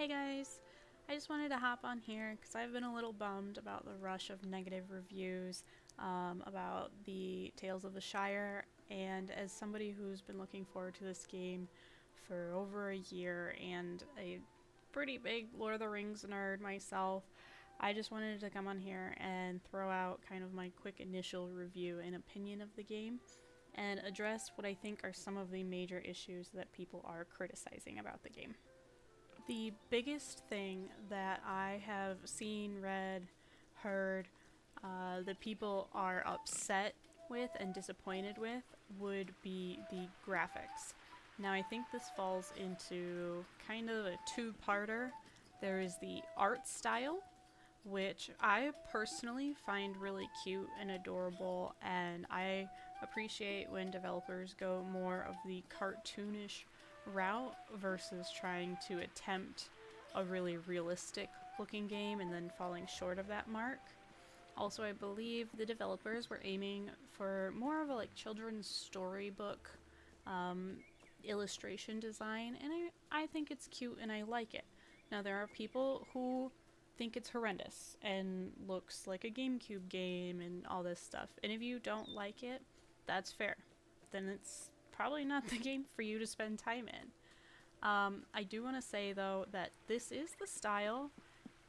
Hey guys, I just wanted to hop on here because I've been a little bummed about the rush of negative reviews about the Tales of the Shire, and as somebody who's been looking forward to this game for over a year and a pretty big Lord of the Rings nerd myself, I just wanted to come on here and throw out kind of my quick initial review and opinion of the game and address what I think are some of the major issues that people are criticizing about the game. The biggest thing that I have seen, read, heard that people are upset with and disappointed with would be the graphics. Now, I think this falls into kind of a two-parter. There is the art style, which I personally find really cute and adorable, and I appreciate when developers go more of the cartoonish route versus trying to attempt a really realistic looking game and then falling short of that mark. Also, I believe the developers were aiming for more of a children's storybook um, illustration design, and I think it's cute and I like it. Now, there are people who think it's horrendous and looks like a GameCube game and all this stuff. And if you don't like it, that's fair. Then it's probably not the game for you to spend time in. I do want to say though that this is the style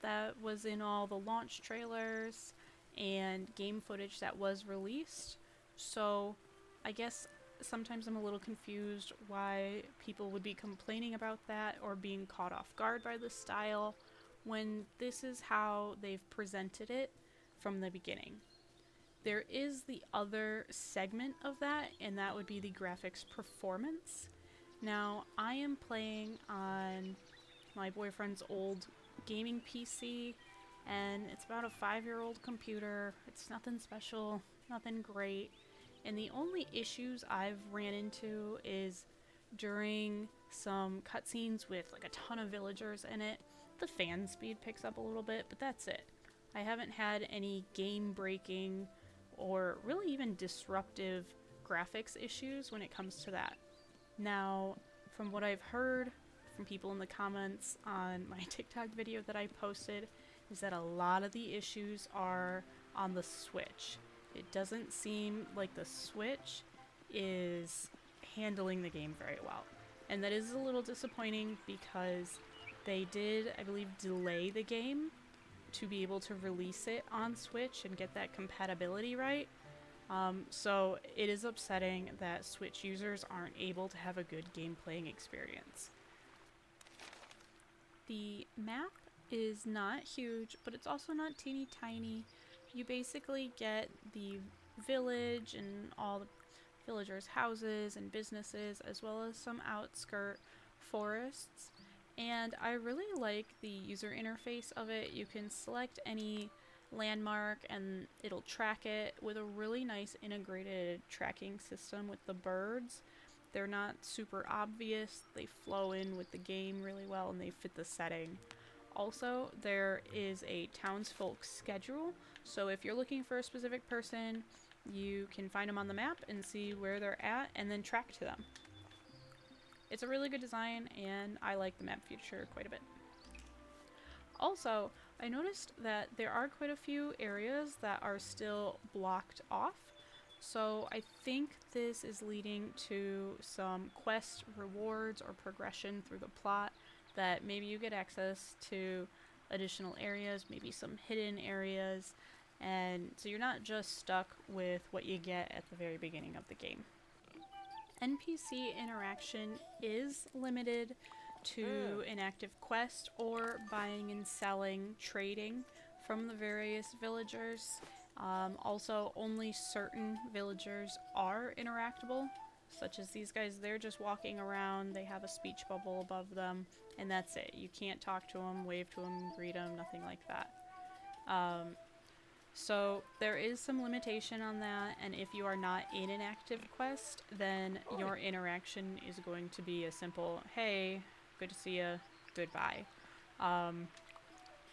that was in all the launch trailers and game footage that was released. So I guess sometimes I'm a little confused why people would be complaining about that or being caught off guard by the style when this is how they've presented it from the beginning. There is the other segment of that, and that would be the graphics performance. Now, I am playing on my boyfriend's old gaming PC, and it's about a 5-year-old computer. It's nothing special, nothing great. And the only issues I've ran into is during some cutscenes with a ton of villagers in it, the fan speed picks up a little bit, but that's it. I haven't had any game breaking or really even disruptive graphics issues when it comes to that. Now, from what I've heard from people in the comments on my TikTok video that I posted, is that a lot of the issues are on the Switch. It doesn't seem like the Switch is handling the game very well. And that is a little disappointing because they did, I believe, delay the game to be able to release it on Switch and get that compatibility right. So it is upsetting that Switch users aren't able to have a good game playing experience. The map is not huge, but it's also not teeny tiny. You basically get the village and all the villagers' houses and businesses, as well as some outskirt forests. And I really like the user interface of it. You can select any landmark and it'll track it with a really nice integrated tracking system with the birds. They're not super obvious, they flow in with the game really well and they fit the setting. Also, there is a townsfolk schedule, so if you're looking for a specific person, you can find them on the map and see where they're at and then track to them. It's a really good design and I like the map feature quite a bit. Also, I noticed that there are quite a few areas that are still blocked off. So I think this is leading to some quest rewards or progression through the plot that maybe you get access to additional areas, maybe some hidden areas, and so you're not just stuck with what you get at the very beginning of the game. NPC interaction is limited to an active quest or buying and selling, trading from the various villagers. Also, only certain villagers are interactable, such as these guys. They're just walking around, they have a speech bubble above them, and that's it. You can't talk to them, wave to them, greet them, nothing like that. So there is some limitation on that, and if you are not in an active quest, then your interaction is going to be a simple, hey, good to see you, goodbye.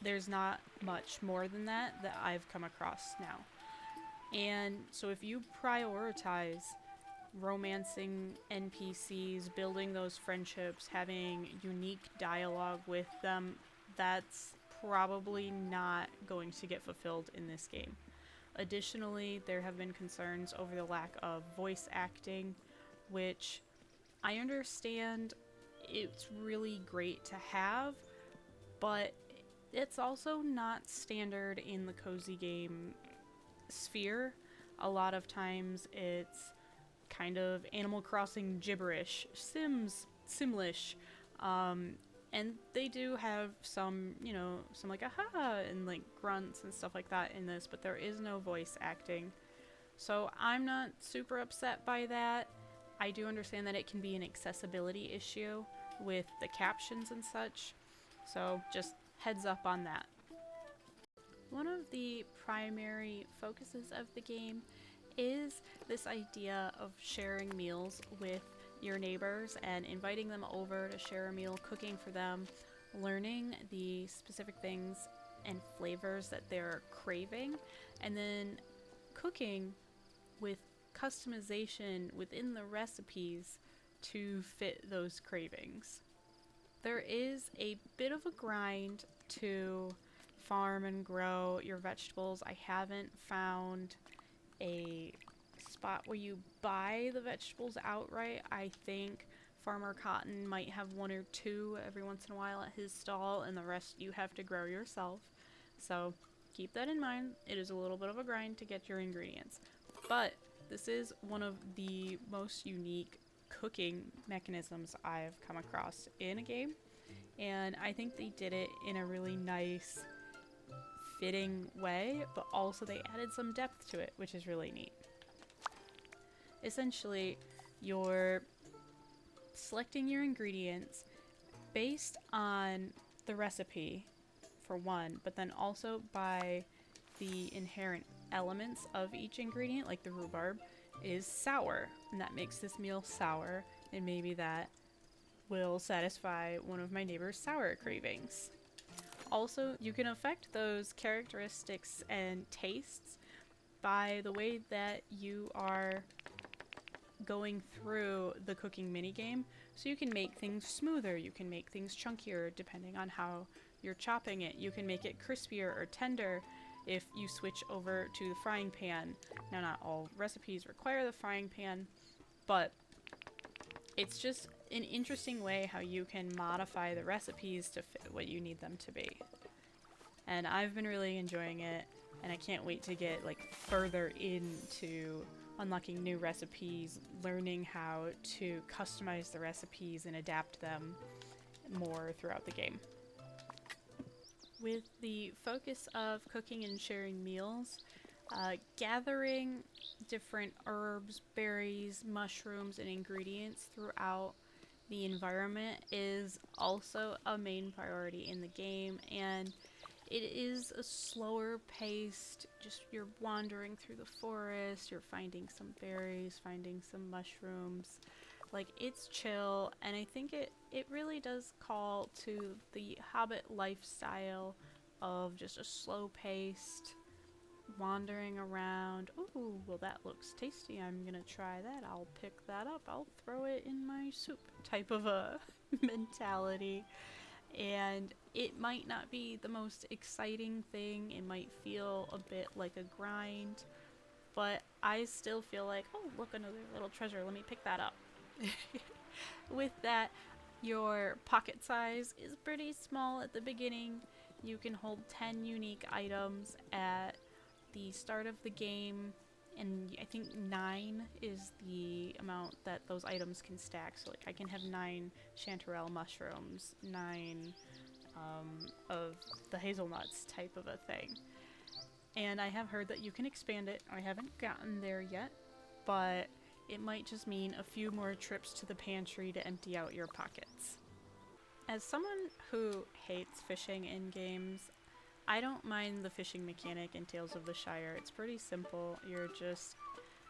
There's not much more than that I've come across now. And so if you prioritize romancing NPCs, building those friendships, having unique dialogue with them, that's probably not going to get fulfilled in this game. Additionally, there have been concerns over the lack of voice acting, which I understand it's really great to have, but it's also not standard in the cozy game sphere. A lot of times it's kind of Animal Crossing gibberish, Simlish, and they do have some, some like aha and like grunts and stuff like that in this, but there is no voice acting. So I'm not super upset by that. I do understand that it can be an accessibility issue with the captions and such, so just heads up on that. One of the primary focuses of the game is this idea of sharing meals with your neighbors and inviting them over to share a meal, cooking for them, learning the specific things and flavors that they're craving, and then cooking with customization within the recipes to fit those cravings. There is a bit of a grind to farm and grow your vegetables. I haven't found a spot where you buy the vegetables outright. I think Farmer Cotton might have one or two every once in a while at his stall, and the rest you have to grow yourself. So keep that in mind. It is a little bit of a grind to get your ingredients. But this is one of the most unique cooking mechanisms I've come across in a game, and I think they did it in a really nice, fitting way, but also they added some depth to it, which is really neat. Essentially, you're selecting your ingredients based on the recipe, for one, but then also by the inherent elements of each ingredient. Like the rhubarb is sour, and that makes this meal sour, and maybe that will satisfy one of my neighbor's sour cravings. Also, you can affect those characteristics and tastes by the way that you are going through the cooking minigame. So you can make things smoother, you can make things chunkier depending on how you're chopping it. You can make it crispier or tender if you switch over to the frying pan. Now, not all recipes require the frying pan, but it's just an interesting way how you can modify the recipes to fit what you need them to be. And I've been really enjoying it, and I can't wait to get further into unlocking new recipes, learning how to customize the recipes and adapt them more throughout the game. With the focus of cooking and sharing meals, gathering different herbs, berries, mushrooms, and ingredients throughout the environment is also a main priority in the game, and it is a slower paced, just you're wandering through the forest, you're finding some berries, finding some mushrooms. It's chill, and I think it really does call to the hobbit lifestyle of just a slow paced wandering around. Ooh, well, that looks tasty, I'm gonna try that, I'll pick that up, I'll throw it in my soup type of a mentality. And it might not be the most exciting thing, it might feel a bit like a grind, but I still feel like, oh, look, another little treasure, let me pick that up. With that, your pocket size is pretty small at the beginning. You can hold 10 unique items at the start of the game, and I think 9 is the amount that those items can stack. So I can have 9 chanterelle mushrooms, 9 of the hazelnuts type of a thing. And I have heard that you can expand it. I haven't gotten there yet, but it might just mean a few more trips to the pantry to empty out your pockets. As someone who hates fishing in games, I don't mind the fishing mechanic in Tales of the Shire. It's pretty simple. You're just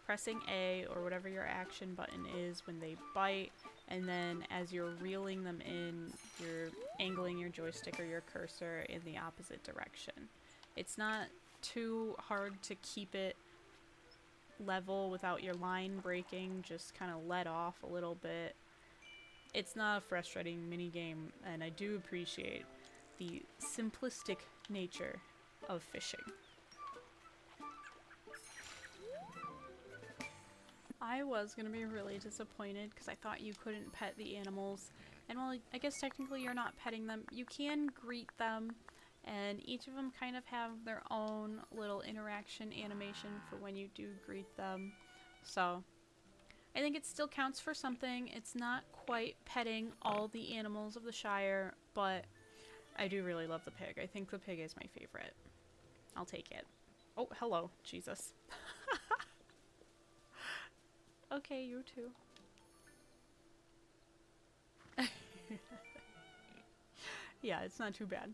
pressing A or whatever your action button is when they bite, and then as you're reeling them in, you're angling your joystick or your cursor in the opposite direction. It's not too hard to keep it level without your line breaking, just kind of let off a little bit. It's not a frustrating mini game, and I do appreciate the simplistic nature of fishing. I was going to be really disappointed because I thought you couldn't pet the animals. And while I guess technically you're not petting them, you can greet them. And each of them kind of have their own little interaction animation for when you do greet them. So I think it still counts for something. It's not quite petting all the animals of the Shire, but I do really love the pig. I think the pig is my favorite. I'll take it. Oh, hello, Jesus. Okay, you too. Yeah, it's not too bad.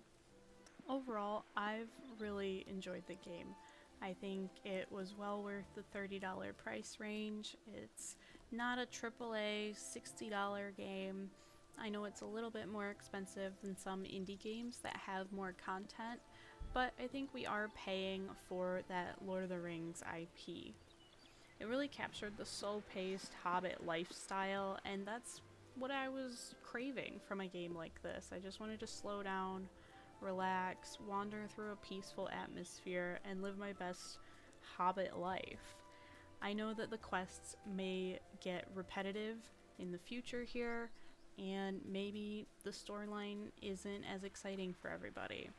Overall, I've really enjoyed the game. I think it was well worth the $30 price range. It's not a AAA $60 game. I know it's a little bit more expensive than some indie games that have more content, but I think we are paying for that Lord of the Rings IP. It really captured the slow-paced hobbit lifestyle, and that's what I was craving from a game like this. I just wanted to slow down, relax, wander through a peaceful atmosphere, and live my best hobbit life. I know that the quests may get repetitive in the future here, and maybe the storyline isn't as exciting for everybody.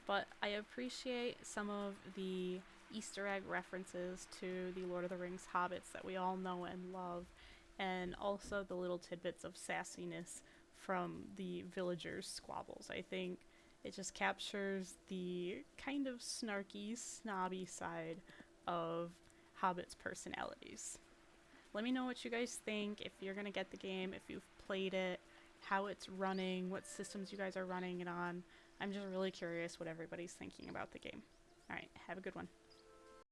But I appreciate some of the Easter egg references to the Lord of the Rings hobbits that we all know and love, and also the little tidbits of sassiness from the villagers' squabbles. I think it just captures the kind of snarky, snobby side of hobbits' personalities. Let me know what you guys think, if you're gonna get the game, if you've played it, how it's running, what systems you guys are running it on. I'm just really curious what everybody's thinking about the game. Alright, have a good one.